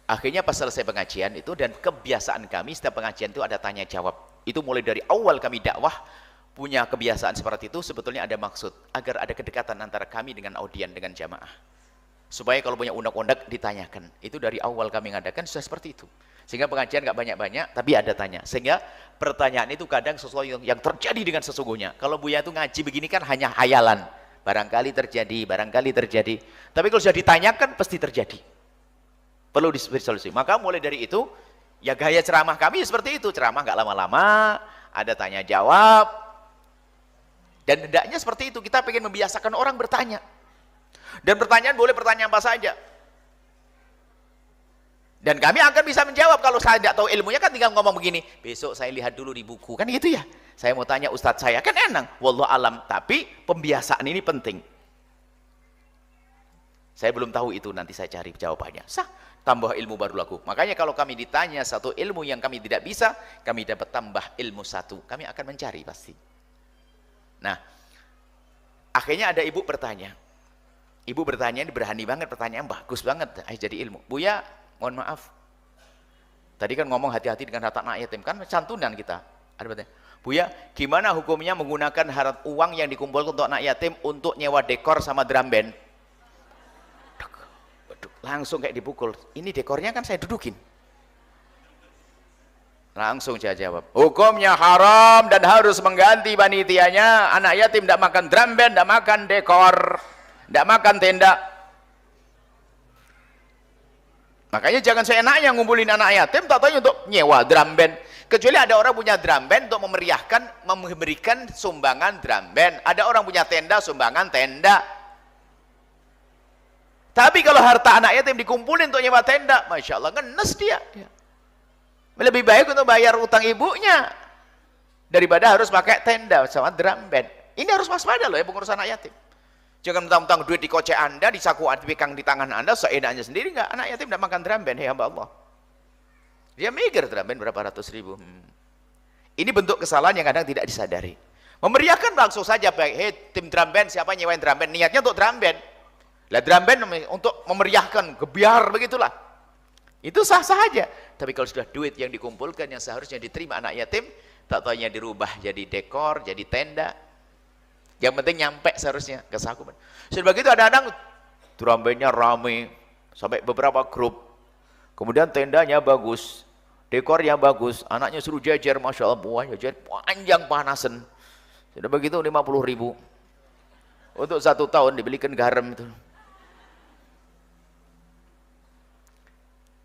Akhirnya pas selesai pengajian itu, dan kebiasaan kami setiap pengajian itu ada tanya jawab. Itu mulai dari awal kami dakwah punya kebiasaan seperti itu. Sebetulnya ada maksud agar ada kedekatan antara kami dengan audien, dengan jamaah. Supaya kalau punya undang-undang ditanyakan. Itu dari awal kami ngadakan sudah seperti itu. Sehingga pengajian nggak banyak-banyak, tapi ada tanya. Sehingga pertanyaan itu kadang sesuatu yang terjadi dengan sesungguhnya. Kalau Buya itu ngaji begini kan hanya hayalan. Barangkali terjadi. Tapi kalau sudah ditanyakan pasti terjadi. Perlu diberi solusi. Maka mulai dari itu, ya gaya ceramah kami seperti itu. Ceramah nggak lama-lama, ada tanya jawab. Dan hendaknya seperti itu. Kita pengen membiasakan orang bertanya. Dan pertanyaan boleh pertanyaan apa saja. Dan kami akan bisa menjawab. Kalau saya tidak tahu ilmunya kan tinggal ngomong begini, besok saya lihat dulu di buku. Kan gitu ya. Saya mau tanya ustadz saya, kan enak. Wallahu alam. Tapi pembiasaan ini penting. Saya belum tahu itu, nanti saya cari jawabannya. Sah. Tambah ilmu baru laku. Makanya kalau kami ditanya satu ilmu yang kami tidak bisa, kami dapat tambah ilmu satu. Kami akan mencari pasti. Nah, akhirnya ada ibu bertanya. Ibu bertanya, ini berani banget pertanyaan, bagus banget. Jadi ilmu. Buya, mohon maaf. Tadi kan ngomong hati-hati dengan harta anak yatim. Kan santunan kita. Ada bertanya, Buya, gimana hukumnya menggunakan harta uang yang dikumpulkan untuk anak yatim untuk nyewa dekor sama drum band? Langsung kayak dipukul. Ini dekornya kan saya dudukin. Langsung saya jawab, hukumnya haram dan harus mengganti panitianya. Anak yatim tidak makan drum band, tidak makan dekor, tidak makan tenda. Makanya jangan seenaknya ngumpulin anak yatim, tak tahu untuk nyewa drum band. Kecuali ada orang punya drum band untuk memeriahkan, memberikan sumbangan drum band. Ada orang punya tenda, sumbangan tenda. Tapi kalau harta anak yatim dikumpulin untuk nyewa tenda, Masya Allah, ngenes dia. Lebih baik untuk bayar utang ibunya daripada harus pakai tenda sama drum band. Ini harus waspada loh ya pengurusan anak yatim. Jangan mentang-mentang duit di kocek Anda, di saku pegang di tangan Anda, seenaknya sendiri enggak. Anak yatim tidak makan drum band, ya hamba Allah. Dia mikir drum band berapa ratus ribu. Ini bentuk kesalahan yang kadang tidak disadari. Memeriahkan langsung saja, baik, tim drum band, siapa nyewain drum band? Niatnya untuk drum band. Lah drum band untuk memeriahkan, gebiar begitulah. Itu sah-sah aja. Tapi kalau sudah duit yang dikumpulkan yang seharusnya diterima anak yatim, tak taunya dirubah jadi dekor, jadi tenda. Yang penting nyampe seharusnya ke saku. Sebab itu ada drum bandnya rame sampai beberapa grup. Kemudian tendanya bagus, dekornya bagus, anaknya suruh jajar, Masya Allah, buahnya jajar panjang panasan. Sudah begitu 50.000. Untuk 1 tahun dibelikan garam itu.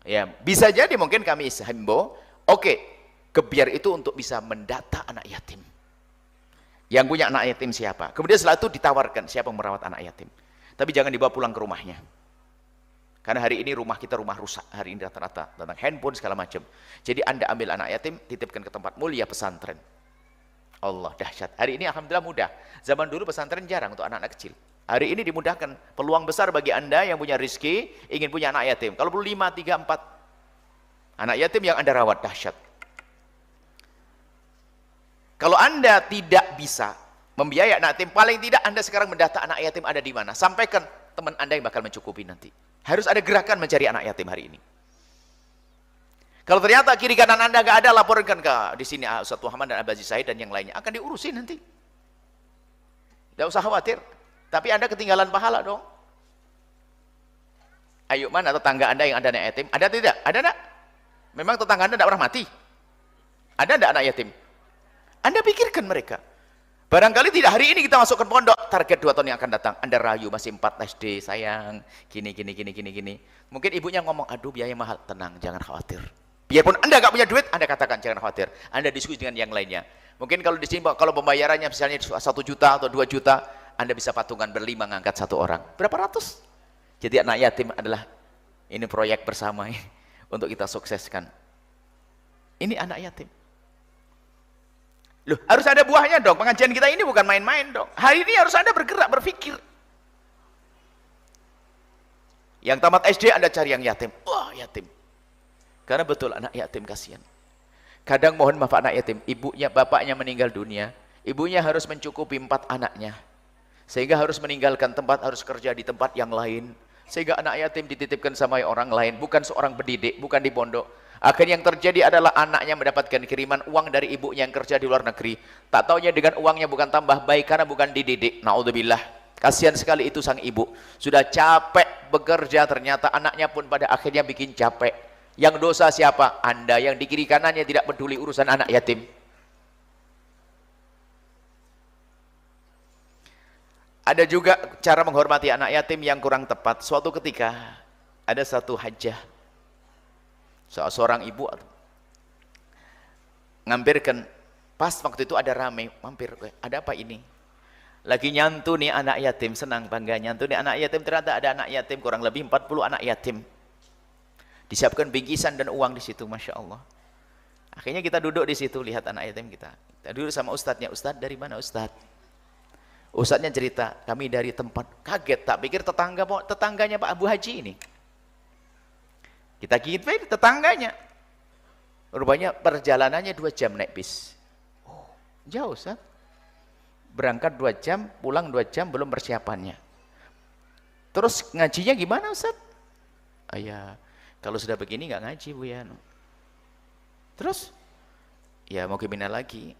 Ya, bisa jadi mungkin kami himbau, oke, gebiar itu untuk bisa mendata anak yatim. Yang punya anak yatim siapa? Kemudian setelah itu ditawarkan siapa yang merawat anak yatim. Tapi jangan dibawa pulang ke rumahnya. Karena hari ini rumah kita rumah rusak, hari ini rata-rata tentang handphone segala macam. Jadi Anda ambil anak yatim, titipkan ke tempat mulia pesantren. Allah, dahsyat. Hari ini alhamdulillah mudah. Zaman dulu pesantren jarang untuk anak-anak kecil. Hari ini dimudahkan. Peluang besar bagi Anda yang punya rezeki, ingin punya anak yatim. Kalau perlu 5, 3, 4 anak yatim yang Anda rawat, dahsyat. Kalau Anda tidak bisa membiayai anak yatim, paling tidak Anda sekarang mendata anak yatim ada di mana. Sampaikan teman Anda yang bakal mencukupi nanti. Harus ada gerakan mencari anak yatim hari ini. Kalau ternyata kiri kanan Anda nggak ada, laporkan ke di sini Ustaz Muhammad dan Abazi Said dan yang lainnya, akan diurusin nanti. Tidak usah khawatir. Tapi Anda ketinggalan pahala dong. Ayo, mana tetangga Anda yang ada anak yatim? Ada tidak? Ada enggak? Memang tetangga Anda tidak pernah mati? Ada enggak anak yatim? Anda pikirkan mereka. Barangkali tidak hari ini kita masukkan pondok, target 2 tahun yang akan datang. Anda rayu masih 4 SD, sayang, gini. Mungkin ibunya ngomong, aduh biaya mahal. Tenang, jangan khawatir. Biarpun Anda nggak punya duit, Anda katakan jangan khawatir. Anda diskusi dengan yang lainnya. Mungkin kalau di sini kalau pembayarannya misalnya 1 juta atau 2 juta, Anda bisa patungan berlima ngangkat 1 orang. Berapa ratus? Jadi anak yatim adalah ini proyek bersama untuk kita sukseskan. Ini anak yatim. Loh, harus ada buahnya dong. Pengajian kita ini bukan main-main dong. Hari ini harus Anda bergerak, berpikir. Yang tamat SD Anda cari yang yatim. Wah, yatim. Karena betul anak yatim kasihan. Kadang mohon maaf anak yatim, ibunya, bapaknya meninggal dunia. Ibunya harus mencukupi 4 anaknya. Sehingga harus meninggalkan tempat, harus kerja di tempat yang lain. Sehingga anak yatim dititipkan sama orang lain. Bukan seorang pendidik, bukan di pondok. Akhirnya yang terjadi adalah anaknya mendapatkan kiriman uang dari ibunya yang kerja di luar negeri. Tak taunya dengan uangnya bukan tambah baik karena bukan dididik. Naudzubillah. Kasihan sekali itu sang ibu. Sudah capek bekerja, ternyata anaknya pun pada akhirnya bikin capek. Yang dosa siapa? Anda yang di kiri kanannya tidak peduli urusan anak yatim. Ada juga cara menghormati anak yatim yang kurang tepat. Suatu ketika ada satu hajah, seorang ibu ngampirkan, pas waktu itu ada rame, mampir, ada apa ini? Lagi nyantuni anak yatim, senang bangga nyantuni anak yatim. Ternyata ada anak yatim kurang lebih 40 anak yatim. Disiapkan bingkisan dan uang di situ, masya Allah. Akhirnya kita duduk di situ lihat anak yatim kita. Kita duduk sama ustadznya. Ustadz dari mana ustadz? Ustadznya cerita, kami dari tempat. Kaget, tak pikir tetangganya Pak Abu Haji ini. Kita gigit tetangganya. Rupanya perjalanannya 2 jam naik bis. Oh, jauh Ustaz. Berangkat 2 jam, pulang 2 jam, belum persiapannya. Terus ngajinya gimana Ustaz? Ya, kalau sudah begini nggak ngaji Bu ya. Terus? Ya mau gimana lagi?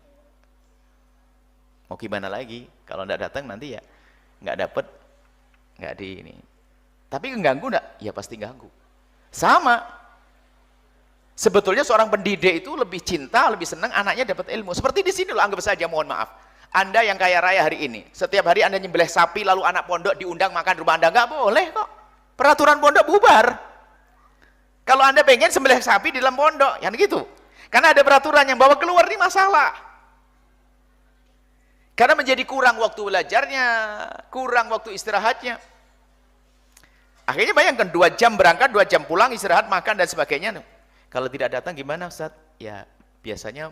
Mau gimana lagi? Kalau nggak datang nanti ya nggak dapet, nggak di ini. Tapi mengganggu nggak? Ya pasti ganggu. Sama. Sebetulnya seorang pendidik itu lebih cinta, lebih senang anaknya dapat ilmu. Seperti di sini loh, anggap saja, mohon maaf. Anda yang kaya raya hari ini, setiap hari Anda nyembelih sapi, lalu anak pondok diundang makan di rumah Anda, nggak boleh kok. Peraturan pondok bubar. Kalau Anda pengen sembelih sapi di dalam pondok, yang gitu. Karena ada peraturan yang bawa keluar ini masalah. Karena menjadi kurang waktu belajarnya, kurang waktu istirahatnya. Akhirnya bayangkan 2 jam berangkat, 2 jam pulang, istirahat, makan dan sebagainya. Kalau tidak datang gimana Ustaz? Ya biasanya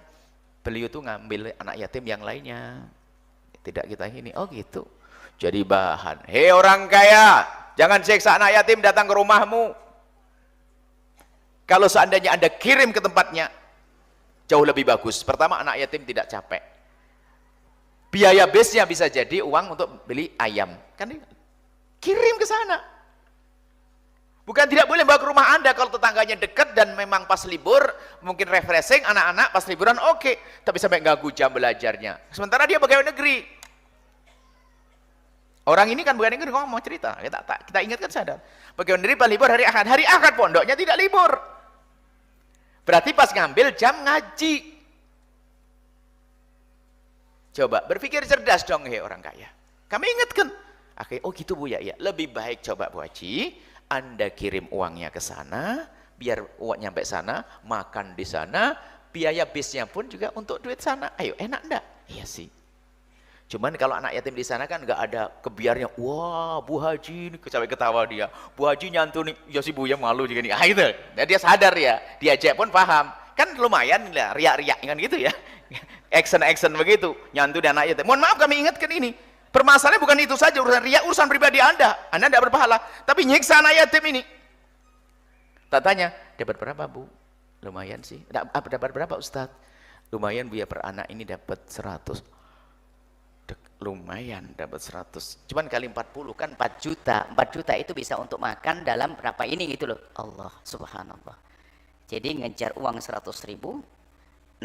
beliau tuh ngambil anak yatim yang lainnya. Tidak kita ini. Oh gitu. Jadi bahan. Hei orang kaya, jangan siksa anak yatim datang ke rumahmu. Kalau seandainya Anda kirim ke tempatnya, jauh lebih bagus. Pertama, anak yatim tidak capek. Biaya base-nya bisa jadi uang untuk beli ayam. Kan kirim ke sana. Bukan tidak boleh bawa ke rumah Anda kalau tetangganya dekat dan memang pas libur, mungkin refreshing anak-anak pas liburan oke. Tapi sampai ganggu jam belajarnya. Sementara dia pegawai negeri. Orang ini kan pegawai negeri, ngomong cerita. Kita ingatkan sadar. Pegawai negeri pas libur hari Ahad. Hari Ahad pondoknya tidak libur. Berarti pas ngambil jam ngaji. Coba berpikir cerdas dong, hei orang kaya. Kami ingatkan. Oke, oh gitu Bu ya, ya. Lebih baik coba Bu Haji, Anda kirim uangnya ke sana, biar uang nyampe sana, makan di sana, biaya bisnya pun juga untuk duit sana. Ayo, enak enggak? Iya sih. Cuman kalau anak yatim di sana kan nggak ada kebiarnya. Wah, Bu Haji ini sampai ketawa dia. Bu Haji nyantuni, ya si Bu ya malu juga nih. Ah itu. Nah, dia sadar ya. Diajak pun paham. Kan lumayan lah riak-riak kan gitu ya. Action-action begitu. Nyantuni anak yatim. Mohon maaf kami ingatkan ini. Permasalahannya bukan itu saja urusan riak, urusan pribadi Anda. Anda tidak berpahala, tapi nyiksa anak yatim ini. Tak tanya, dapat berapa Bu? Lumayan sih. Dapat berapa Ustaz? Lumayan Bu ya, per anak ini dapat 100. Lumayan dapat 100. Cuman kali 40 kan 4 juta. 4 juta itu bisa untuk makan dalam berapa ini gitu loh. Allah subhanallah. Jadi ngejar uang 100.000,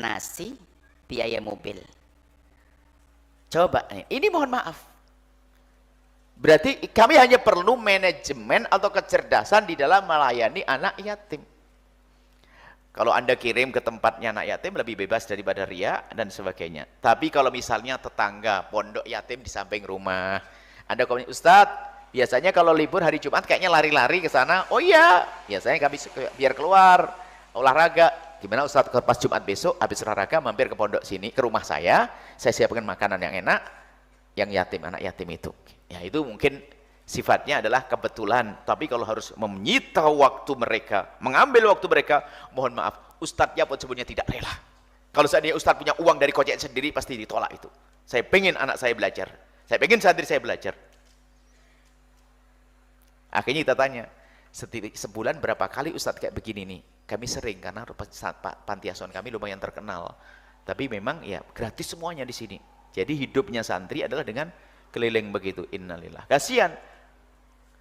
nasi, biaya mobil. Coba ini mohon maaf. Berarti kami hanya perlu manajemen atau kecerdasan di dalam melayani anak yatim. Kalau Anda kirim ke tempatnya anak yatim lebih bebas daripada riya dan sebagainya. Tapi kalau misalnya tetangga pondok yatim di samping rumah, Anda komen, Ustadz, biasanya kalau libur hari Jumat kayaknya lari-lari ke sana. Oh iya, biasanya kami biar keluar olahraga. Gimana Ustadz, pas Jumat besok habis olahraga mampir ke pondok sini, ke rumah saya siapkan makanan yang enak, yang yatim, anak yatim itu. Ya itu mungkin sifatnya adalah kebetulan, tapi kalau harus menyita waktu mereka, mengambil waktu mereka, mohon maaf, ustadznya pun sebenarnya tidak rela. Kalau seandainya ustadz punya uang dari kocek sendiri, pasti ditolak itu. Saya pengen anak saya belajar, saya pengen santri saya belajar. Akhirnya kita tanya, sebulan berapa kali ustadz kayak begini nih? Kami sering, karena panti asuhan kami lumayan terkenal. Tapi memang ya gratis semuanya di sini. Jadi hidupnya santri adalah dengan keliling begitu. Innalillah. Kasihan.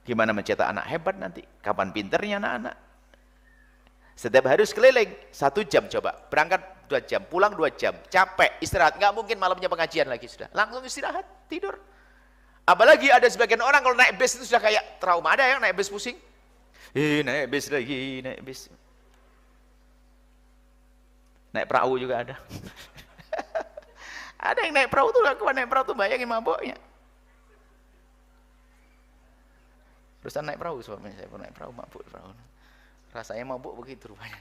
Gimana mencetak anak hebat nanti? Kapan pinternya anak-anak? Setiap hari harus keliling 1 jam coba. Berangkat 2 jam, pulang 2 jam. Capek, istirahat. Nggak mungkin malamnya pengajian lagi sudah. Langsung istirahat, tidur. Apalagi ada sebagian orang kalau naik bis itu sudah kayak trauma. Ada yang naik bis pusing? Naik bis lagi, naik bis. Naik perahu juga ada. Ada yang naik perahu tuh, naik perahu tuh bayangin maboknya. Terusan naik perahu, suami saya pun naik perahu, mabuk perahu. Rasanya mabuk begitu rupanya.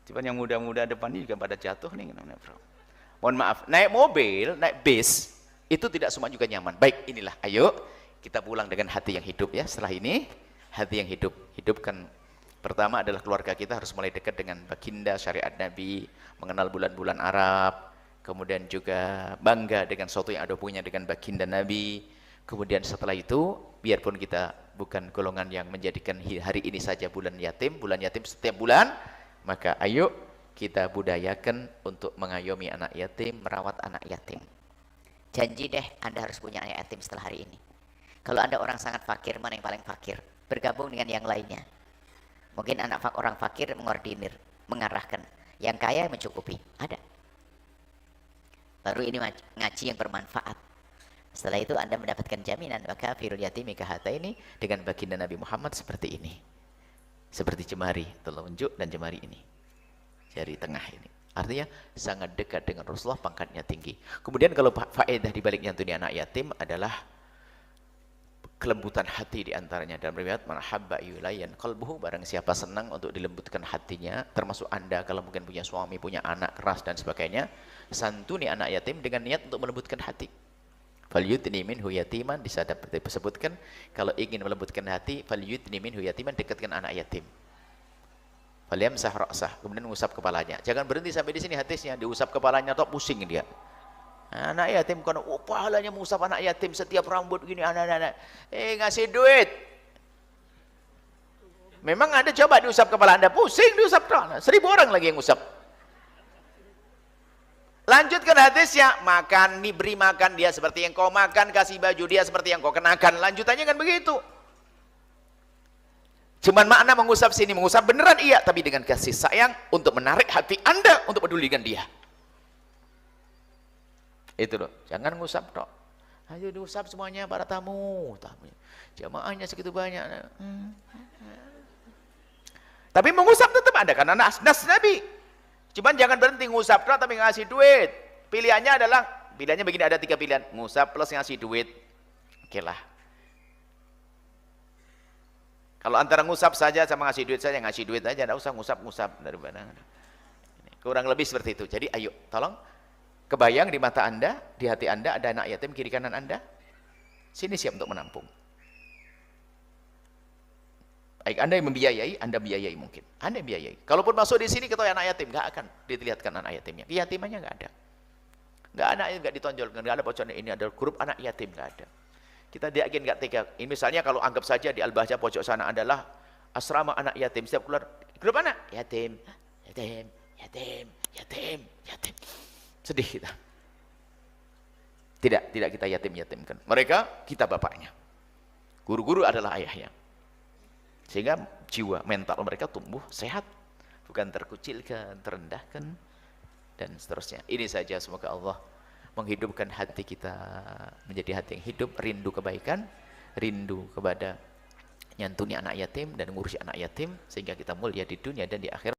Cuman yang muda-muda depan ini juga pada jatuh nih naik perahu. Mohon maaf, naik mobil, naik bis, itu tidak semua juga nyaman. Baik, inilah, ayo kita pulang dengan hati yang hidup ya. Setelah ini, hati yang hidup. Hidupkan. Pertama adalah keluarga kita harus mulai dekat dengan baginda syariat Nabi, mengenal bulan-bulan Arab, kemudian juga bangga dengan sesuatu yang ada punya dengan baginda Nabi. Kemudian setelah itu, biarpun kita bukan golongan yang menjadikan hari ini saja bulan yatim setiap bulan, maka ayo kita budayakan untuk mengayomi anak yatim, merawat anak yatim. Janji deh Anda harus punya anak yatim setelah hari ini. Kalau Anda orang sangat fakir, mana yang paling fakir? Bergabung dengan yang lainnya. Mungkin orang fakir mengordinir, mengarahkan. Yang kaya mencukupi. Ada. Baru ini ngaji yang bermanfaat. Setelah itu Anda mendapatkan jaminan. Maka firul yatimi kahata ini dengan baginda Nabi Muhammad seperti ini. Seperti jemari telunjuk dan jemari ini. Jari tengah ini. Artinya sangat dekat dengan Rasulullah, pangkatnya tinggi. Kemudian kalau faedah di balik nyantuni anak yatim adalah kelembutan hati diantaranya. Dalam riwayat man habba yulayyan qalbuhu, barang siapa senang untuk dilembutkan hatinya, termasuk Anda kalau mungkin punya suami, punya anak keras dan sebagainya, santuni anak yatim dengan niat untuk melembutkan hati. Falyutni minhu yatiman, disebutkan kalau ingin melembutkan hati, falyutni minhu yatiman, dekatkan anak yatim. Falyamsah ra'sah, kemudian mengusap kepalanya. Jangan berhenti sampai di sini hadisnya, diusap kepalanya atau pusing dia. Anak yatim kan, pahalanya mengusap anak yatim setiap rambut gini, anak-anak. Ngasih duit. Memang ada coba diusap kepala Anda, pusing diusap. 1.000 orang lagi yang usap. Lanjutkan hadisnya, makan, beri makan dia seperti yang kau makan, kasih baju dia seperti yang kau kenakan. Lanjutannya kan begitu. Cuman makna mengusap sini, mengusap beneran iya, tapi dengan kasih sayang untuk menarik hati Anda untuk peduli dengan dia. Itu loh, jangan ngusap tok. Ayo diusap semuanya para tamu. Jamaahnya segitu banyak. Tapi mengusap tetap ada karena nas Nabi. Cuman jangan berhenti ngusap tok tapi ngasih duit. Pilihannya begini, ada 3 pilihan. Ngusap plus ngasih duit. Oke lah. Kalau antara ngusap saja sama ngasih duit saja, ngasih duit aja, enggak usah ngusap-ngusap daripada. Kurang lebih seperti itu. Jadi ayo, tolong, kebayang di mata Anda, di hati Anda ada anak yatim kiri kanan Anda, sini siap untuk menampung. Baik, Anda yang membiayai, Anda biayai mungkin. Anda yang biayai. Kalaupun masuk di sini ketahui anak yatim, nggak akan dilihatkan anak yatimnya. Yatimannya nggak ada. Nggak anaknya nggak ditonjolkan, nggak ada bocoran ini ada grup anak yatim, nggak ada. Kita yakin nggak tega. Ini misalnya kalau anggap saja di Al-Bahjah pojok sana adalah asrama anak yatim. Setiap keluar grup anak yatim, yatim, yatim, yatim, yatim. Sedih kita. Tidak kita yatim-yatimkan. Mereka kita bapaknya. Guru-guru adalah ayahnya. Sehingga jiwa mental mereka tumbuh sehat, bukan terkucilkan, terendahkan, dan seterusnya. Ini saja, semoga Allah menghidupkan hati kita menjadi hati yang hidup, rindu kebaikan, rindu kepada nyantuni anak yatim dan ngurusi anak yatim, sehingga kita mulia di dunia dan di akhirat.